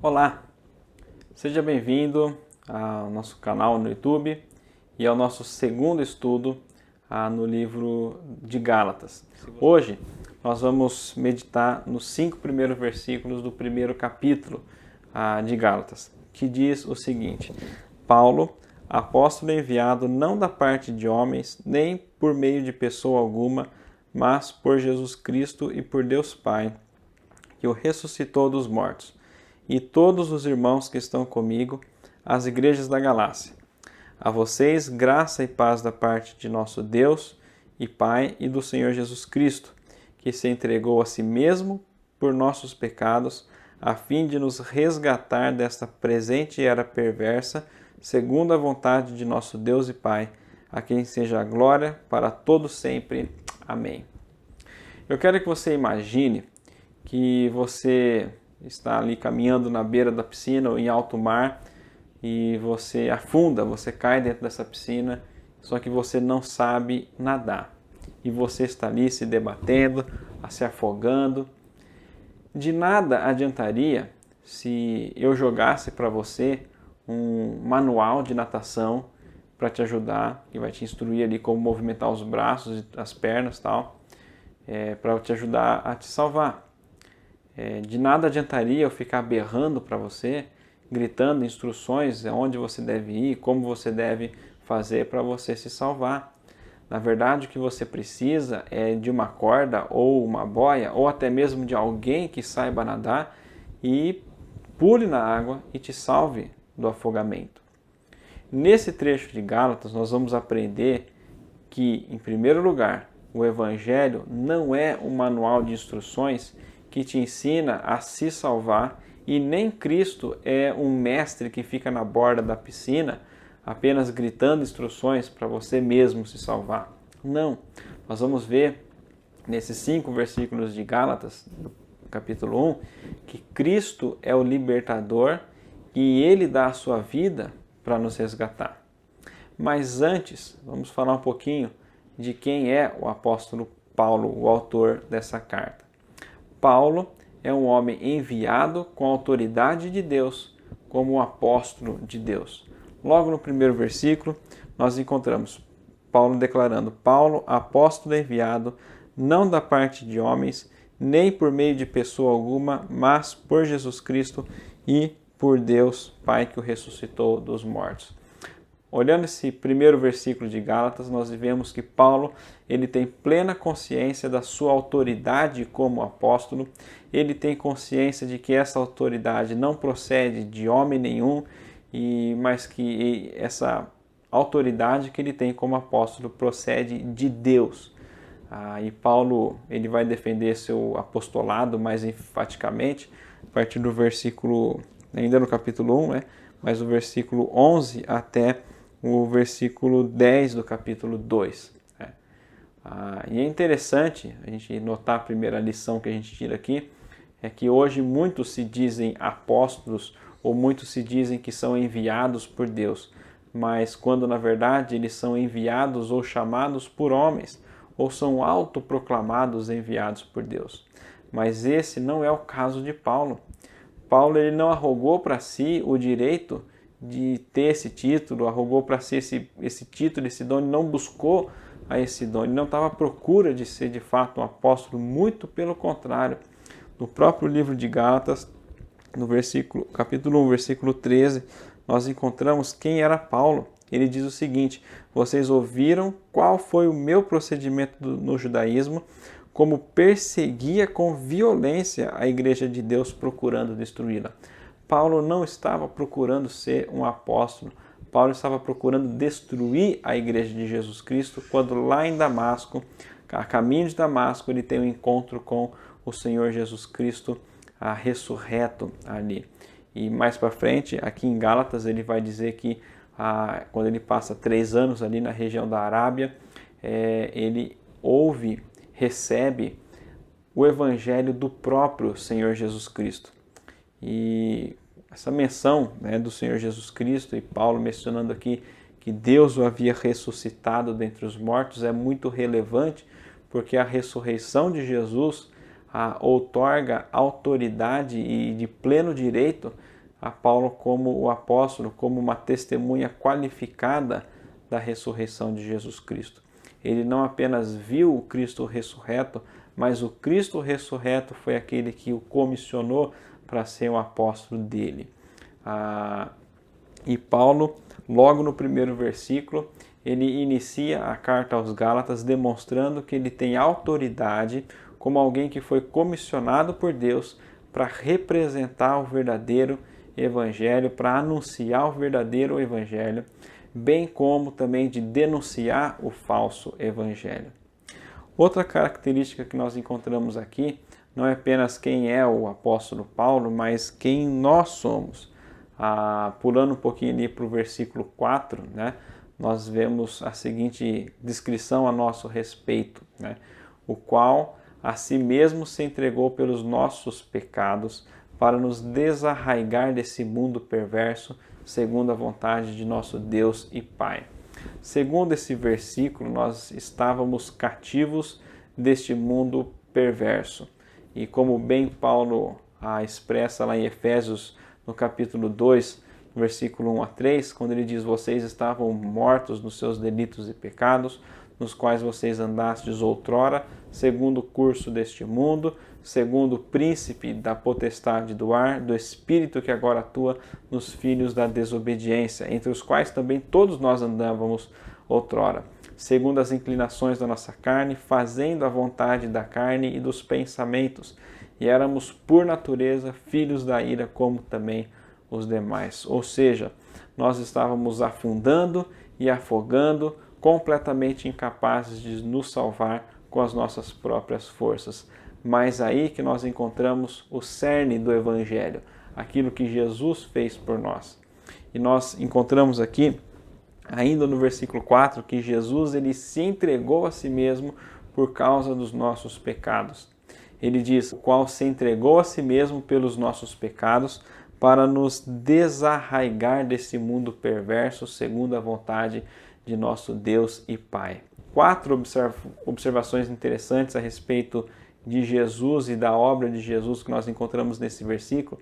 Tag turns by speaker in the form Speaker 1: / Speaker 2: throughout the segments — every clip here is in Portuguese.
Speaker 1: Olá, seja bem-vindo ao nosso canal no YouTube e ao nosso segundo estudo no livro de Gálatas. Hoje nós vamos meditar nos 5 primeiros versículos do primeiro capítulo de Gálatas, que diz o seguinte: Paulo, apóstolo enviado não da parte de homens, nem por meio de pessoa alguma, mas por Jesus Cristo e por Deus Pai, que o ressuscitou dos mortos, e todos os irmãos que estão comigo, as igrejas da Galácia. A vocês, graça e paz da parte de nosso Deus e Pai e do Senhor Jesus Cristo, que se entregou a si mesmo por nossos pecados, a fim de nos resgatar desta presente era perversa, segundo a vontade de nosso Deus e Pai, a quem seja a glória para todos sempre. Amém. Eu quero que você imagine que você está ali caminhando na beira da piscina ou em alto mar e você afunda, você cai dentro dessa piscina, só que você não sabe nadar. E você está ali se debatendo, se afogando. De nada adiantaria se eu jogasse para você um manual de natação para te ajudar, que vai te instruir ali como movimentar os braços e as pernas, tal, para te ajudar a te salvar. De nada adiantaria eu ficar berrando para você, gritando instruções onde você deve ir, como você deve fazer para você se salvar. Na verdade, o que você precisa é de uma corda ou uma boia, ou até mesmo de alguém que saiba nadar e pule na água e te salve do afogamento. Nesse trecho de Gálatas, nós vamos aprender que, em primeiro lugar, o Evangelho não é um manual de instruções que te ensina a se salvar, e nem Cristo é um mestre que fica na borda da piscina apenas gritando instruções para você mesmo se salvar. Não, nós vamos ver nesses 5 versículos de Gálatas, capítulo 1, que Cristo é o libertador e Ele dá a sua vida para nos resgatar. Mas antes, vamos falar um pouquinho de quem é o apóstolo Paulo, o autor dessa carta. Paulo é um homem enviado com a autoridade de Deus como um apóstolo de Deus. Logo no primeiro versículo, nós encontramos Paulo declarando: Paulo, apóstolo enviado, não da parte de homens, nem por meio de pessoa alguma, mas por Jesus Cristo e por Deus Pai que o ressuscitou dos mortos. Olhando esse primeiro versículo de Gálatas, nós vemos que Paulo ele tem plena consciência da sua autoridade como apóstolo, ele tem consciência de que essa autoridade não procede de homem nenhum, mas que essa autoridade que ele tem como apóstolo procede de Deus. E Paulo ele vai defender seu apostolado mais enfaticamente a partir do versículo, ainda no capítulo 1, mas o versículo 11 até o versículo 10 do capítulo 2. E é interessante a gente notar a primeira lição que a gente tira aqui, é que hoje muitos se dizem apóstolos ou muitos se dizem que são enviados por Deus, mas quando na verdade eles são enviados ou chamados por homens, ou são autoproclamados enviados por Deus. Mas esse não é o caso de Paulo. Paulo ele não arrogou para si o direito de ter esse título, arrogou para si esse título, esse dom, ele não buscou a esse dom, ele não estava à procura de ser de fato um apóstolo, muito pelo contrário. No próprio livro de Gálatas, no capítulo 1, versículo 13, nós encontramos quem era Paulo. Ele diz o seguinte: vocês ouviram qual foi o meu procedimento no judaísmo, como perseguia com violência a igreja de Deus procurando destruí-la. Paulo não estava procurando ser um apóstolo, Paulo estava procurando destruir a igreja de Jesus Cristo quando lá em Damasco, a caminho de Damasco, ele tem um encontro com o Senhor Jesus Cristo ressurreto ali. E mais para frente, aqui em Gálatas, ele vai dizer que quando ele passa 3 anos ali na região da Arábia, ele recebe o evangelho do próprio Senhor Jesus Cristo. E essa menção do Senhor Jesus Cristo, e Paulo mencionando aqui que Deus o havia ressuscitado dentre os mortos, é muito relevante, porque a ressurreição de Jesus outorga autoridade e de pleno direito a Paulo como o apóstolo, como uma testemunha qualificada da ressurreição de Jesus Cristo. Ele não apenas viu o Cristo ressurreto, mas o Cristo ressurreto foi aquele que o comissionou para ser o apóstolo dele. E Paulo, logo no primeiro versículo, ele inicia a carta aos Gálatas demonstrando que ele tem autoridade como alguém que foi comissionado por Deus para representar o verdadeiro evangelho, para anunciar o verdadeiro evangelho, bem como também de denunciar o falso evangelho. Outra característica que nós encontramos aqui não é apenas quem é o apóstolo Paulo, mas quem nós somos. Pulando um pouquinho ali para o versículo 4, né, nós vemos a seguinte descrição a nosso respeito, né, o qual a si mesmo se entregou pelos nossos pecados para nos desarraigar desse mundo perverso, segundo a vontade de nosso Deus e Pai. Segundo esse versículo, nós estávamos cativos deste mundo perverso. E como bem Paulo expressa lá em Efésios, no capítulo 2, versículo 1 a 3, quando ele diz: vocês estavam mortos nos seus delitos e pecados, nos quais vocês andastes outrora, segundo o curso deste mundo, segundo o príncipe da potestade do ar, do espírito que agora atua nos filhos da desobediência, entre os quais também todos nós andávamos outrora, segundo as inclinações da nossa carne, fazendo a vontade da carne e dos pensamentos, e éramos por natureza filhos da ira, como também os demais. Ou seja, nós estávamos afundando e afogando, completamente incapazes de nos salvar com as nossas próprias forças. Mas aí que nós encontramos o cerne do Evangelho, aquilo que Jesus fez por nós. E nós encontramos aqui, ainda no versículo 4, que Jesus ele se entregou a si mesmo por causa dos nossos pecados. Ele diz: o qual se entregou a si mesmo pelos nossos pecados, para nos desarraigar desse mundo perverso, segundo a vontade de nosso Deus e Pai. 4 observações interessantes a respeito de Jesus e da obra de Jesus que nós encontramos nesse versículo.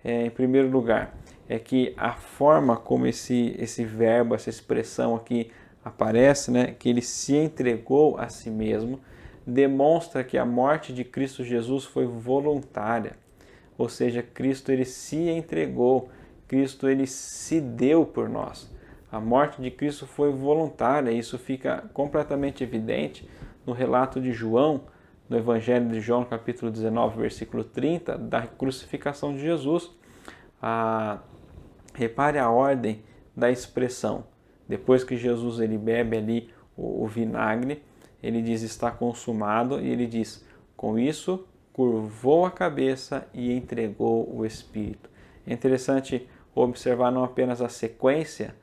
Speaker 1: Em primeiro lugar, é que a forma como esse verbo, essa expressão aqui aparece, né, que ele se entregou a si mesmo, demonstra que a morte de Cristo Jesus foi voluntária. Ou seja, Cristo ele se entregou, Cristo ele se deu por nós. A morte de Cristo foi voluntária, isso fica completamente evidente no relato de João, no Evangelho de João, capítulo 19, versículo 30, da crucificação de Jesus. Repare a ordem da expressão. Depois que Jesus ele bebe ali o vinagre, ele diz: está consumado, e ele diz: com isso curvou a cabeça e entregou o Espírito. É interessante observar não apenas a sequência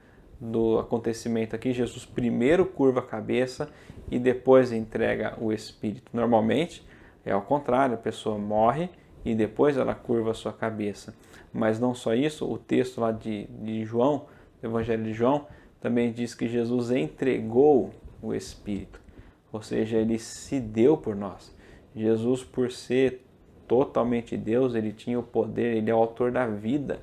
Speaker 1: do acontecimento aqui. Jesus primeiro curva a cabeça e depois entrega o Espírito. Normalmente é ao contrário, a pessoa morre e depois ela curva a sua cabeça. Mas não só isso, o texto lá de João, do Evangelho de João, também diz que Jesus entregou o Espírito. Ou seja, ele se deu por nós. Jesus, por ser totalmente Deus, ele tinha o poder, ele é o autor da vida.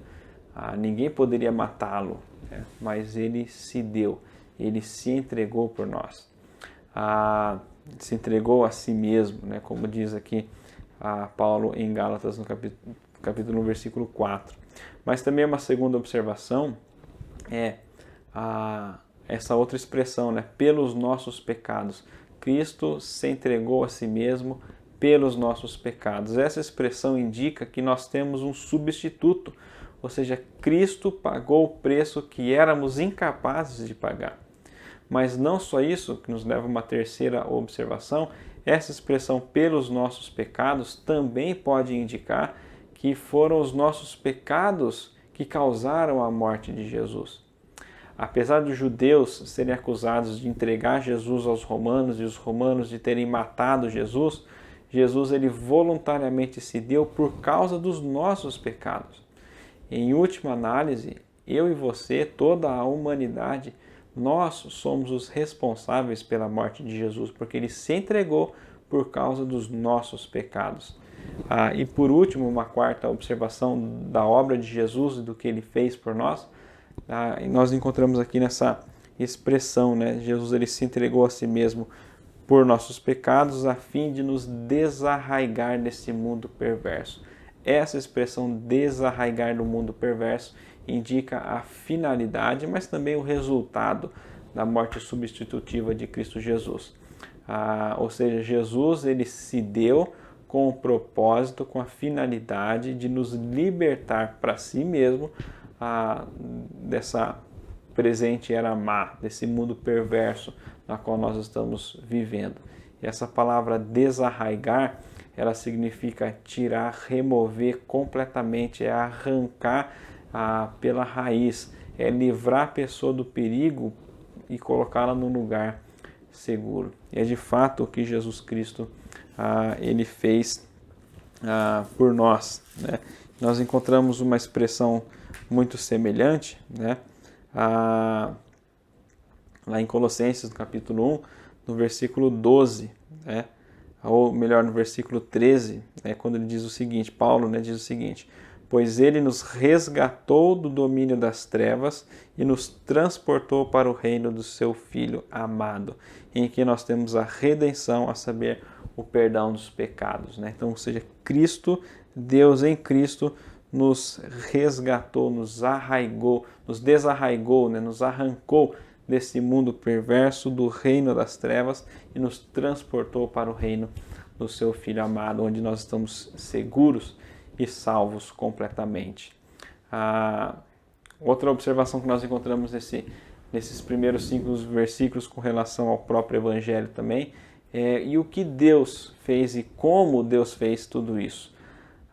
Speaker 1: Ninguém poderia matá-lo, né? Mas ele se deu, ele se entregou por nós. Se entregou a si mesmo, né? Como diz aqui Paulo em Gálatas, no capítulo 1, versículo 4. Mas também uma segunda observação é essa outra expressão, né? Pelos nossos pecados. Cristo se entregou a si mesmo pelos nossos pecados. Essa expressão indica que nós temos um substituto, ou seja, Cristo pagou o preço que éramos incapazes de pagar. Mas não só isso, que nos leva a uma terceira observação, essa expressão pelos nossos pecados também pode indicar que foram os nossos pecados que causaram a morte de Jesus. Apesar dos judeus serem acusados de entregar Jesus aos romanos e os romanos de terem matado Jesus, Jesus ele voluntariamente se deu por causa dos nossos pecados. Em última análise, eu e você, toda a humanidade, nós somos os responsáveis pela morte de Jesus, porque ele se entregou por causa dos nossos pecados. E por último, uma quarta observação da obra de Jesus e do que ele fez por nós, nós encontramos aqui nessa expressão, né? Jesus ele se entregou a si mesmo por nossos pecados a fim de nos desarraigar desse mundo perverso. Essa expressão desarraigar do mundo perverso indica a finalidade, mas também o resultado da morte substitutiva de Cristo Jesus. Ou seja, Jesus ele se deu com o propósito, com a finalidade de nos libertar para si mesmo dessa presente era má, desse mundo perverso na qual nós estamos vivendo. E essa palavra desarraigar, ela significa tirar, remover completamente, é arrancar pela raiz, é livrar a pessoa do perigo e colocá-la num lugar seguro. E é de fato o que Jesus Cristo ele fez por nós, né? Nós encontramos uma expressão muito semelhante, né? Lá em Colossenses, no capítulo 1, no versículo 12, né? Ou melhor, no versículo 13, quando ele diz o seguinte, Paulo, né, diz o seguinte: pois ele nos resgatou do domínio das trevas e nos transportou para o reino do seu Filho amado, em que nós temos a redenção, a saber, o perdão dos pecados, né? Então, ou seja, Cristo, Deus em Cristo, nos resgatou, nos arraigou, nos desarraigou, né? Nos arrancou desse mundo perverso, do reino das trevas, e nos transportou para o reino do seu Filho amado, onde nós estamos seguros e salvos completamente. Outra observação que nós encontramos nesses primeiros 5 versículos com relação ao próprio Evangelho também, e o que Deus fez e como Deus fez tudo isso.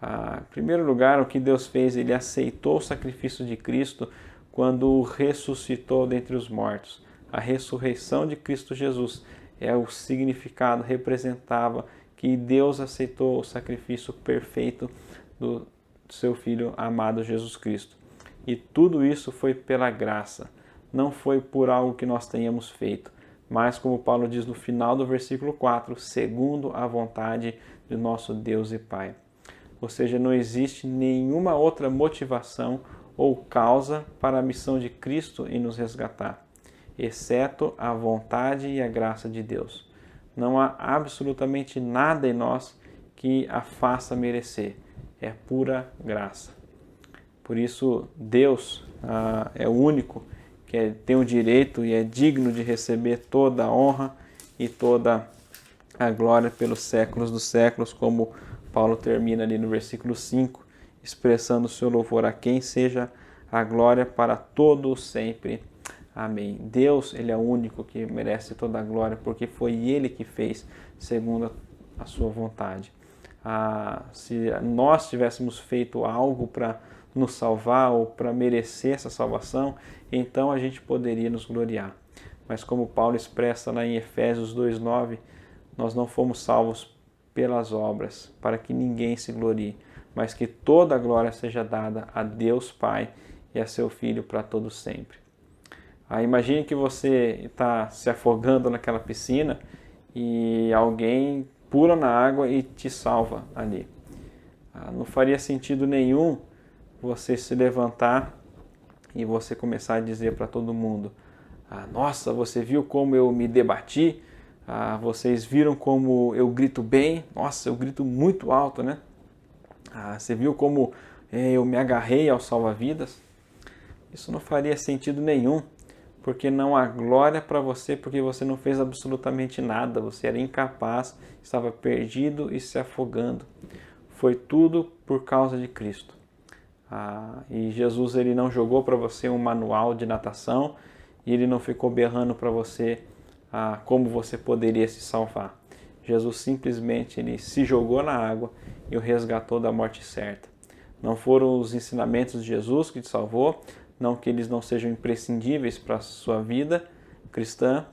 Speaker 1: Em primeiro lugar, o que Deus fez, ele aceitou o sacrifício de Cristo quando o ressuscitou dentre os mortos. A ressurreição de Cristo Jesus o significado, representava que Deus aceitou o sacrifício perfeito do seu Filho amado Jesus Cristo. E tudo isso foi pela graça, não foi por algo que nós tenhamos feito, mas como Paulo diz no final do versículo 4, segundo a vontade de nosso Deus e Pai. Ou seja, não existe nenhuma outra motivação ou causa para a missão de Cristo em nos resgatar, exceto a vontade e a graça de Deus. Não há absolutamente nada em nós que a faça merecer. É pura graça. Por isso, Deus é o único que tem o direito e é digno de receber toda a honra e toda a glória pelos séculos dos séculos, como Paulo termina ali no versículo 5, expressando o seu louvor a quem seja a glória para todo o sempre. Amém. Deus, ele é o único que merece toda a glória, porque foi ele que fez segundo a sua vontade. Se nós tivéssemos feito algo para nos salvar ou para merecer essa salvação, então a gente poderia nos gloriar. Mas como Paulo expressa lá em Efésios 2:9, nós não fomos salvos pelas obras, para que ninguém se glorie, mas que toda a glória seja dada a Deus Pai e a seu Filho para todo sempre. Imagine que você está se afogando naquela piscina e alguém pula na água e te salva ali. Não faria sentido nenhum você se levantar e você começar a dizer para todo mundo: nossa, você viu como eu me debati? Vocês viram como eu grito bem? Nossa, eu grito muito alto, né? Você viu como eu me agarrei ao salva-vidas? Isso não faria sentido nenhum, porque não há glória para você, porque você não fez absolutamente nada, você era incapaz, estava perdido e se afogando. Foi tudo por causa de Cristo. E Jesus, ele não jogou para você um manual de natação e ele não ficou berrando para você como você poderia se salvar. Jesus simplesmente ele se jogou na água e o resgatou da morte certa. Não foram os ensinamentos de Jesus que te salvou, não que eles não sejam imprescindíveis para a sua vida cristã,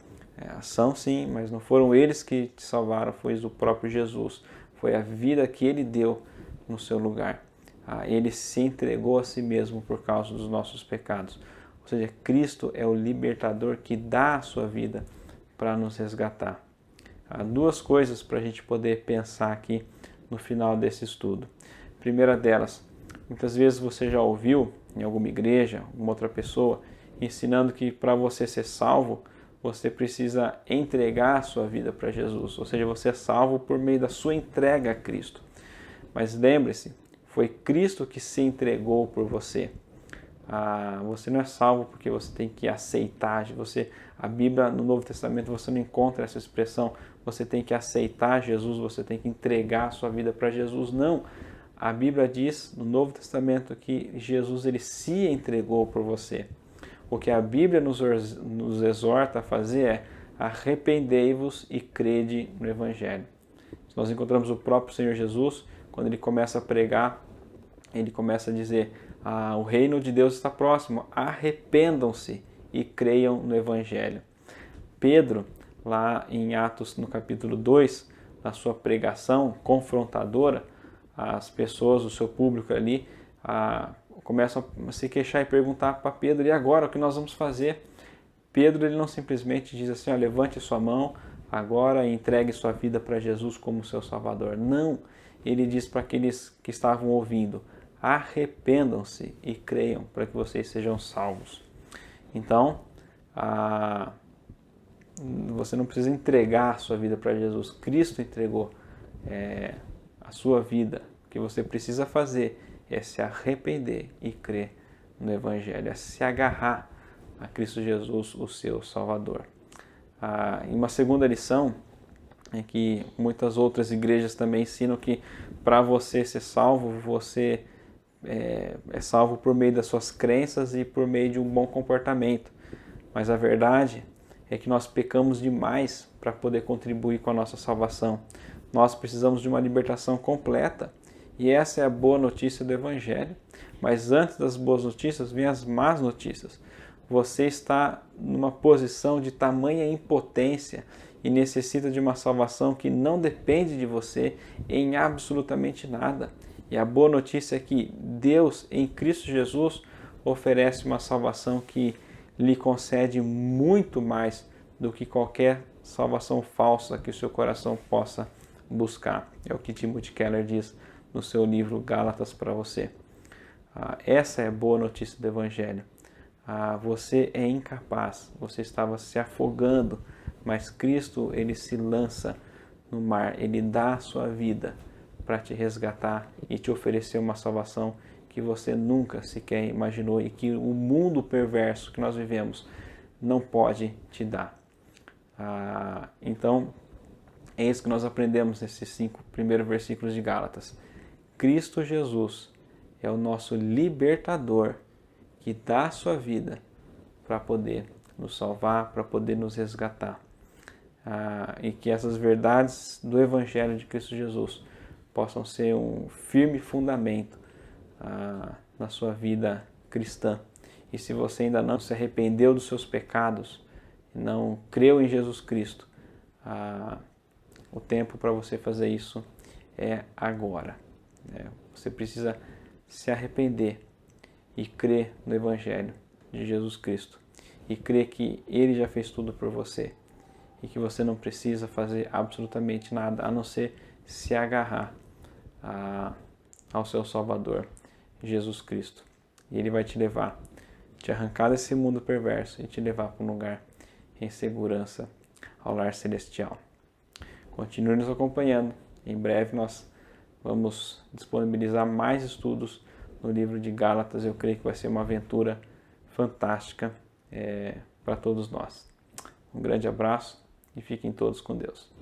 Speaker 1: são sim, mas não foram eles que te salvaram, foi o próprio Jesus. Foi a vida que ele deu no seu lugar. Ele se entregou a si mesmo por causa dos nossos pecados. Ou seja, Cristo é o libertador que dá a sua vida para nos resgatar. Há duas coisas para a gente poder pensar aqui no final desse estudo. Primeira delas, muitas vezes você já ouviu em alguma igreja, alguma outra pessoa, ensinando que para você ser salvo, você precisa entregar a sua vida para Jesus, ou seja, você é salvo por meio da sua entrega a Cristo. Mas lembre-se, foi Cristo que se entregou por você. Você não é salvo porque você tem que aceitar. A Bíblia, no Novo Testamento, você não encontra essa expressão, você tem que aceitar Jesus, você tem que entregar a sua vida para Jesus. Não. A Bíblia diz no Novo Testamento que Jesus ele se entregou por você. O que a Bíblia nos exorta a fazer é arrependei-vos e crede no Evangelho. Nós encontramos o próprio Senhor Jesus, quando ele começa a pregar, ele começa a dizer, o reino de Deus está próximo, arrependam-se e creiam no Evangelho. Pedro, lá em Atos, no capítulo 2, na sua pregação confrontadora, as pessoas, o seu público ali, começam a se queixar e perguntar para Pedro, e agora, o que nós vamos fazer? Pedro ele não simplesmente diz assim, levante sua mão agora e entregue sua vida para Jesus como seu Salvador. Não, ele diz para aqueles que estavam ouvindo, arrependam-se e creiam para que vocês sejam salvos. Então, você não precisa entregar a sua vida para Jesus. Cristo entregou a sua vida. O que você precisa fazer é se arrepender e crer no Evangelho, é se agarrar a Cristo Jesus, o seu Salvador. Em uma segunda lição, é que muitas outras igrejas também ensinam que para você ser salvo, você é salvo por meio das suas crenças e por meio de um bom comportamento. Mas a verdade é que nós pecamos demais para poder contribuir com a nossa salvação. Nós precisamos de uma libertação completa. E essa é a boa notícia do Evangelho. Mas antes das boas notícias, vem as más notícias. Você está numa posição de tamanha impotência e necessita de uma salvação que não depende de você em absolutamente nada. E a boa notícia é que Deus, em Cristo Jesus, oferece uma salvação que lhe concede muito mais do que qualquer salvação falsa que o seu coração possa buscar. É o que Timothy Keller diz no seu livro Gálatas para você. Essa é a boa notícia do Evangelho. Você é incapaz, você estava se afogando, mas Cristo ele se lança no mar, ele dá a sua vida para te resgatar e te oferecer uma salvação que você nunca sequer imaginou e que o mundo perverso que nós vivemos não pode te dar. Então, é isso que nós aprendemos nesses 5 primeiros versículos de Gálatas. Cristo Jesus é o nosso libertador que dá a sua vida para poder nos salvar, para poder nos resgatar. E que essas verdades do Evangelho de Cristo Jesus possam ser um firme fundamento na sua vida cristã. E se você ainda não se arrependeu dos seus pecados, não creu em Jesus Cristo, o tempo para você fazer isso é agora. Você precisa se arrepender e crer no Evangelho de Jesus Cristo. E crer que Ele já fez tudo por você. E que você não precisa fazer absolutamente nada, a não ser se agarrar ao seu Salvador, Jesus Cristo. E Ele vai te levar, te arrancar desse mundo perverso e te levar para um lugar em segurança, ao lar celestial. Continue nos acompanhando. Em breve nós vamos disponibilizar mais estudos no livro de Gálatas. Eu creio que vai ser uma aventura fantástica para todos nós. Um grande abraço e fiquem todos com Deus.